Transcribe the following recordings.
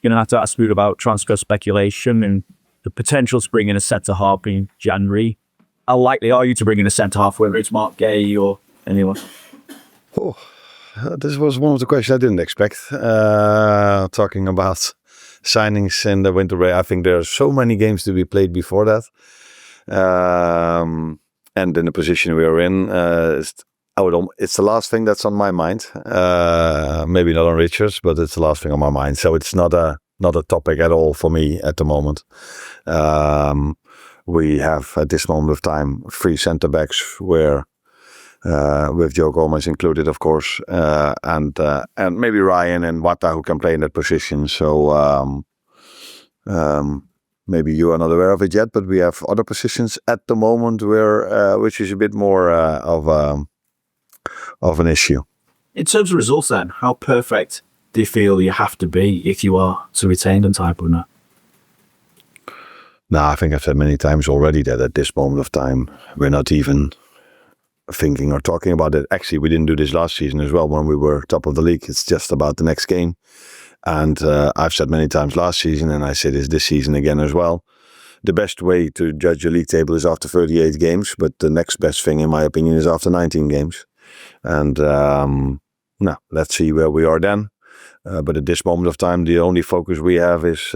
going to have to ask you about transfer speculation and the potential to bring in a centre-half in January. How likely are you to bring in a centre-half, whether it's Mark Gay or anyone? Oh, this was one of the questions I didn't expect. Talking about signings in the winter break, I think there are so many games to be played before that. And in the position we are in, it's the last thing that's on my mind. Maybe not on Richard's, but it's the last thing on my mind. So it's not a topic at all for me at the moment. We have at this moment of time 3 centre backs, where with Joe Gomez included, of course, and maybe Ryan and Wataru who can play in that position. So maybe you are not aware of it yet, but we have other positions at the moment where which is a bit more of an issue. In terms of results then, how perfect do you feel you have to be if you are to retain the title now? No, I think I've said many times already that at this moment of time, we're not even thinking or talking about it. Actually, we didn't do this last season as well when we were top of the league. It's just about the next game. And I've said many times last season, and I say this season again as well, the best way to judge a league table is after 38 games, but the next best thing, in my opinion, is after 19 games. And now, let's see where we are then. But at this moment of time, the only focus we have is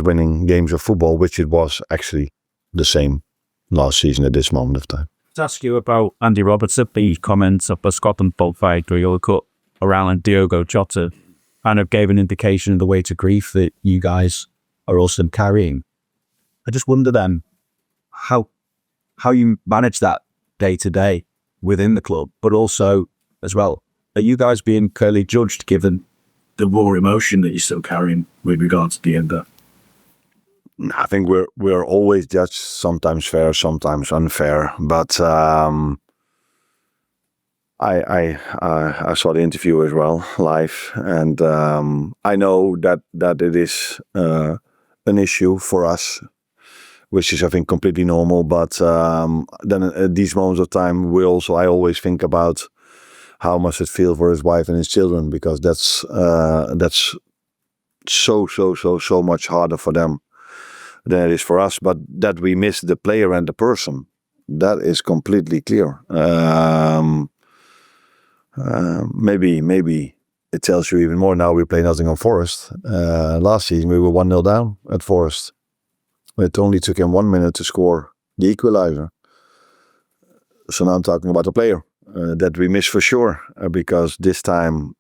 winning games of football, which it was actually the same last season at this moment of time. To ask you about Andy Robertson, the comments of the Scotland qualified World Cup around Diogo Jota kind of gave an indication of the weight of grief that you guys are also carrying. I just wonder then how you manage that day to day within the club, but also as well, are you guys being clearly judged given the raw emotion that you're still carrying with regards to the Endo? I think we're always judged, sometimes fair, sometimes unfair. But I saw the interview as well live, and I know that it is an issue for us, which is I think completely normal. But then at these moments of time, I always think about how must it feel for his wife and his children, because that's so much harder for them than it is for us. But that we miss the player and the person, that is completely clear. Maybe it tells you even more now. We play Nottingham Forest. Last season we were 1-0 down at Forest. It only took him 1 minute to score the equaliser. So now I'm talking about the player that we miss for sure, because this time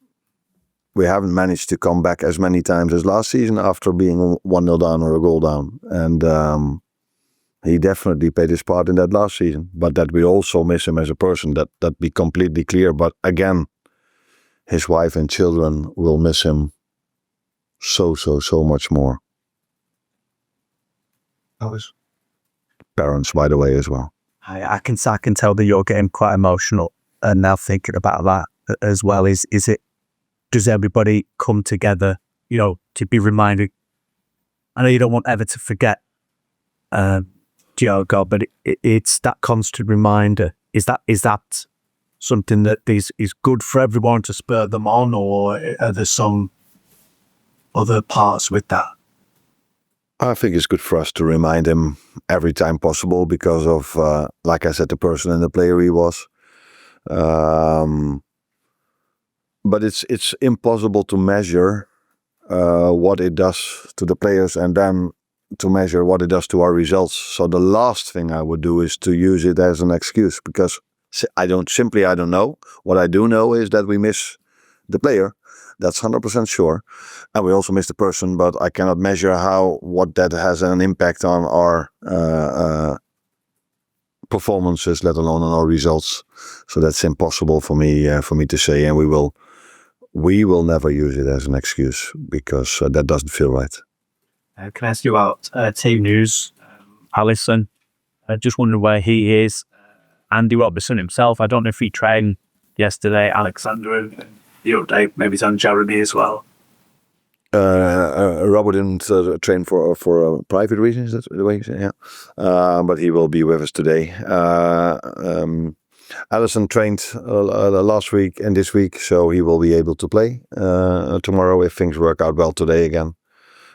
we haven't managed to come back as many times as last season after being 1-0 down or a goal down. And he definitely played his part in that last season. But that we also miss him as a person, that be completely clear. But again, his wife and children will miss him so much more. Parents, by the way, as well. I can tell that you're getting quite emotional, and now thinking about that as well. Does everybody come together, to be reminded? I know you don't want ever to forget Diogo, but it's that constant reminder. Is that something that is good for everyone to spur them on, or are there some other parts with that? I think it's good for us to remind him every time possible because of, like I said, the person and the player he was. But it's impossible to measure what it does to the players and then to measure what it does to our results. So the last thing I would do is to use it as an excuse, because I don't know. What I do know is that we miss the player. That's 100% sure. And we also miss the person, but I cannot measure what that has an impact on our performances, let alone on our results. So that's impossible for me to say, and we will never use it as an excuse, because that doesn't feel right. Can I ask you about team news? Alisson, I just wonder where he is. Andy Robertson himself, I don't know if he trained yesterday. Alexander and the update, maybe it's on Jeremy as well. Robert didn't train for private reasons, that's the way you say, yeah. But he will be with us today. Alisson trained last week and this week, so he will be able to play tomorrow if things work out well today again.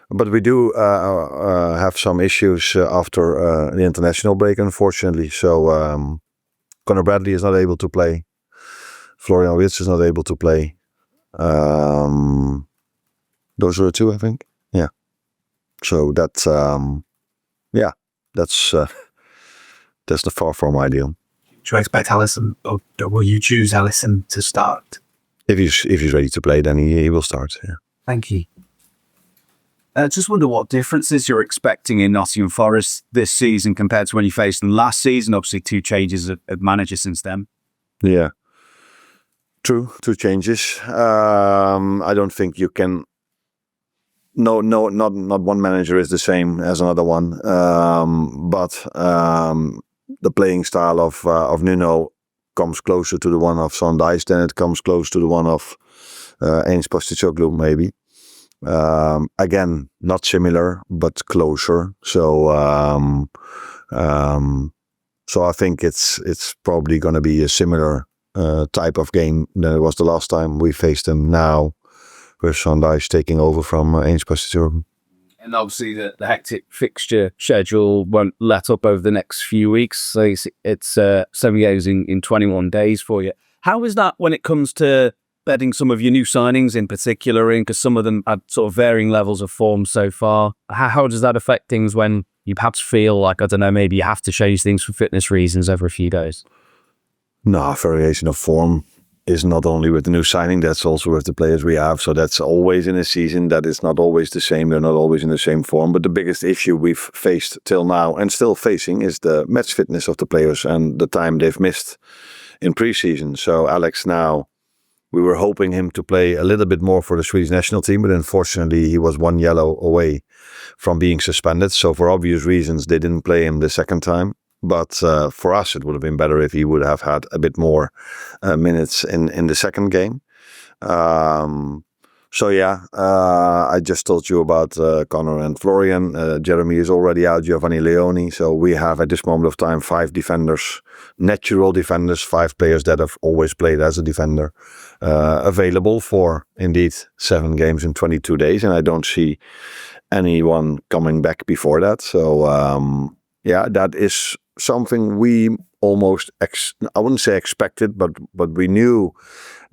But we do have some issues after the international break, unfortunately. So Conor Bradley is not able to play. Florian Wirtz is not able to play. Those are the two, I think. Yeah. So that's the far from ideal. Do you expect Alisson, or will you choose Alisson to start? If he's ready to play, then he will start. Yeah. Thank you. Just wonder what differences you're expecting in Nottingham Forest this season compared to when you faced them last season. Obviously, 2 changes of manager since then. Yeah. True, 2 changes. I don't think you can. No, not one manager is the same as another one. But the playing style of Nuno comes closer to the one of Sondheis than it comes close to the one of Ange Postecoglou, maybe. Again, not similar, but closer. So I think it's probably going to be a similar type of game than it was the last time we faced them. Now, with Sondheis taking over from Ange Postecoglou. And obviously the hectic fixture schedule won't let up over the next few weeks. So it's 7 games in 21 days for you. How is that when it comes to bedding some of your new signings in particular in? Because some of them had sort of varying levels of form so far. How does that affect things when you perhaps feel like, I don't know, maybe you have to change things for fitness reasons over a few days? No, variation of form is not only with the new signing, that's also with the players we have. So that's always in a season that is not always the same. They're not always in the same form. But the biggest issue we've faced till now and still facing is the match fitness of the players and the time they've missed in pre-season. So Alex now, we were hoping him to play a little bit more for the Swedish national team, but unfortunately he was 1 yellow away from being suspended. So for obvious reasons, they didn't play him the second time. But for us, it would have been better if he would have had a bit more minutes in the second game. I just told you about Conor and Florian. Jeremy is already out, Giovanni Leoni. So we have at this moment of time 5 defenders, natural defenders, 5 players that have always played as a defender, available for indeed 7 games in 22 days. And I don't see anyone coming back before that. So that is something we almost, I wouldn't say expected, but we knew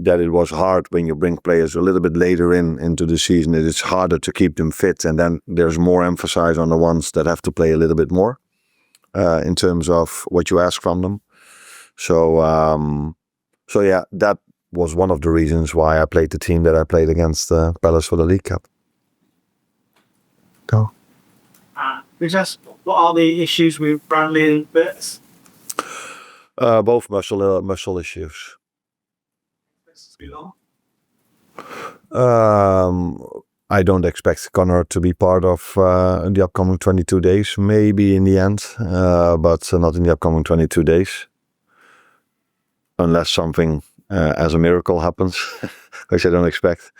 that it was hard when you bring players a little bit later into the season. It is harder to keep them fit, and then there's more emphasis on the ones that have to play a little bit more in terms of what you ask from them. So that was one of the reasons why I played the team that I played against Palace for the League Cup. Go. What are the issues with Bradley and Wirtz? Both muscle issues. I don't expect Conor to be part of the upcoming 22 days. Maybe in the end, but not in the upcoming 22 days. Unless something as a miracle happens, which I don't expect.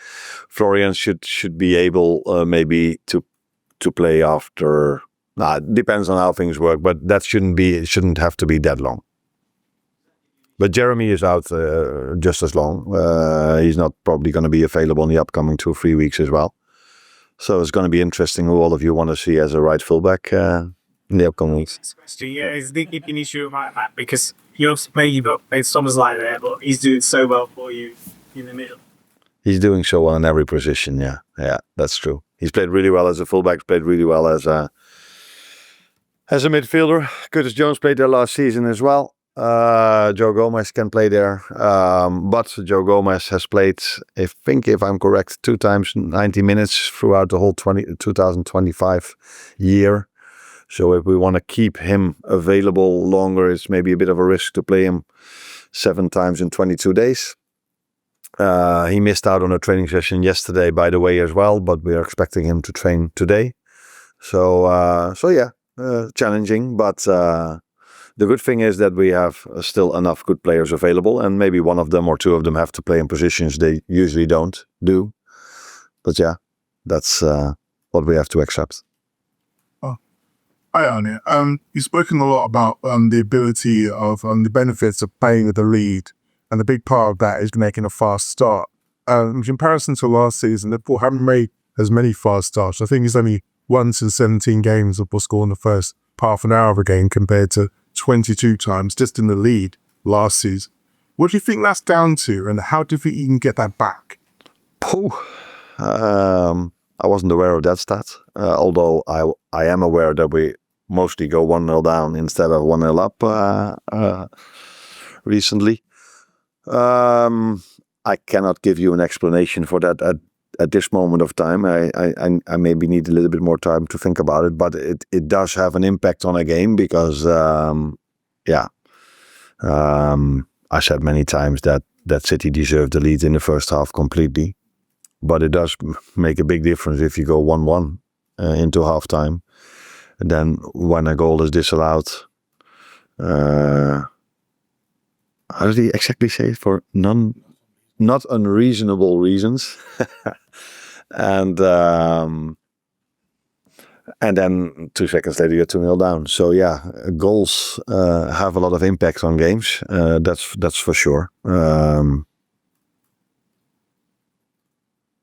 Florian should be able maybe to play after. It depends on how things work, but that shouldn't have to be that long. But Jeremy is out just as long. He's not probably going to be available in the upcoming 2 or 3 weeks as well. So it's going to be interesting who all of you want to see as a right fullback in the upcoming weeks. Is the keeping issue about that? Because you're maybe Szoboszlai there, but he's doing so well for you in the middle. He's doing so well in every position. Yeah, that's true. He's played really well as a fullback. Played really well as a midfielder. Curtis Jones played there last season as well. Joe Gomez can play there, but Joe Gomez has played, if I'm correct, 2 times 90 minutes throughout the whole 2025 year. So if we want to keep him available longer, it's maybe a bit of a risk to play him 7 times in 22 days. He missed out on a training session yesterday, by the way, as well, but we are expecting him to train today. So challenging, but the good thing is that we have still enough good players available, and maybe one of them or 2 of them have to play in positions they usually don't do. But yeah, that's what we have to accept. Hi, Arne. You've spoken a lot about the ability of the benefits of playing with the lead, and the big part of that is making a fast start. In comparison to last season, Liverpool haven't made as many fast starts. I think it's only once in 17 games Liverpool scored in the first half an hour of a game compared to 22 times just in the lead last season. What do you think that's down to, and how do you think you can get that back? I wasn't aware of that stat, although I am aware that we mostly go 1-0 down instead of 1-0 up recently. I cannot give you an explanation for that at this moment of time. I maybe need a little bit more time to think about it, but it does have an impact on a game because, I said many times that City deserved the lead in the first half completely. But it does make a big difference if you go 1-1 into halftime. And then when a goal is disallowed, how did he exactly say it? For not unreasonable reasons. And then 2 seconds later you're 2-0 down. So yeah, goals have a lot of impact on games. That's for sure.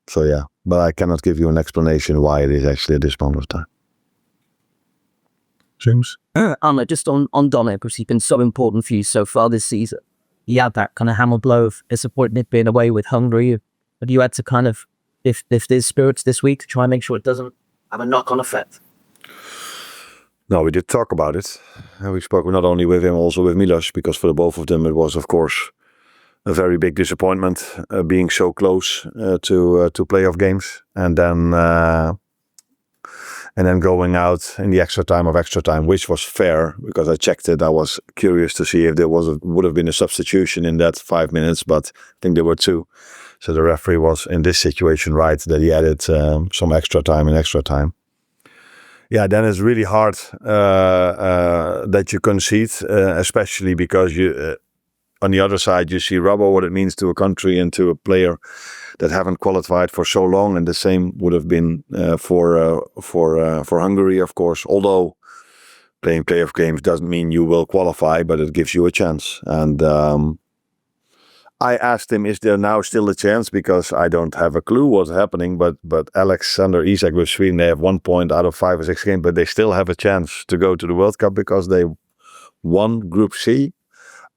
So yeah, but I cannot give you an explanation why it is actually at this moment of time. James? Anna, just on Donna, because he's been so important for you so far this season. He had that kind of hammer blow of disappointment being away with Hungary. But you had to kind of lift his spirits this week to try and make sure it doesn't have a knock-on effect. No, we did talk about it. We spoke not only with him, also with Milos, because for the both of them it was, of course, a very big disappointment being so close to playoff games, and then going out in the extra time, which was fair because I checked it. I was curious to see if there would have been a substitution in that 5 minutes, but I think there were 2. So the referee was in this situation right that he added some extra time. Yeah, then it's really hard that you concede, especially because you. On the other side, you see rubber, what it means to a country and to a player that haven't qualified for so long, and the same would have been for Hungary, of course. Although playing playoff games doesn't mean you will qualify, but it gives you a chance. And I asked him, is there now still a chance? Because I don't have a clue what's happening. But Alexander Isak with Sweden, they have 1 point out of 5 or 6 games, but they still have a chance to go to the World Cup because they won Group C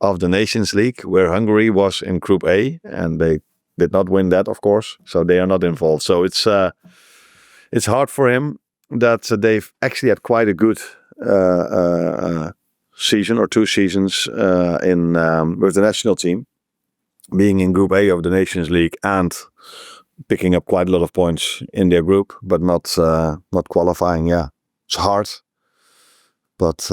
of the Nations League, where Hungary was in Group A, and they did not win that, of course, so they are not involved. So it's hard for him that they've actually had quite a good season or 2 seasons with the national team, being in Group A of the Nations League and picking up quite a lot of points in their group, but not qualifying. Yeah, it's hard, but.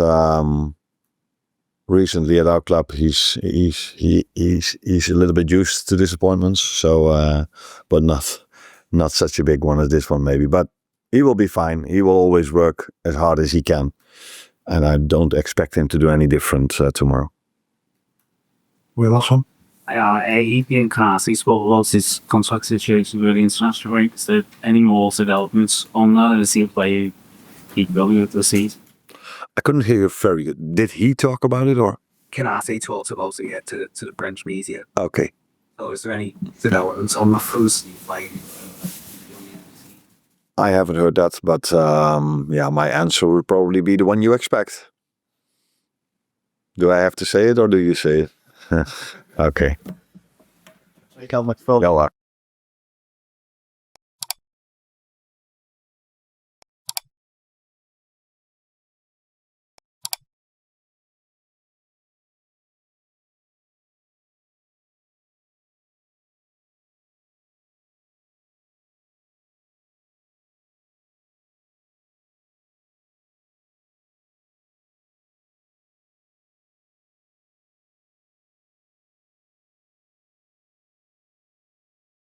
Recently at our club, he's a little bit used to disappointments. So, but not such a big one as this one maybe. But he will be fine. He will always work as hard as he can, and I don't expect him to do any different tomorrow. Well, last one. Ibrahima Konaté spoke about his contract situation with the international break. Is there any more developments on that? It seems like keep going with the season. I couldn't hear you very good. Did he talk about it or? Konaté talked about it to the French media. Okay. So is there any developments on the first like? I haven't heard that, but yeah, my answer would probably be the one you expect. Do I have to say it or do you say it? Okay. Helmet full. Ja,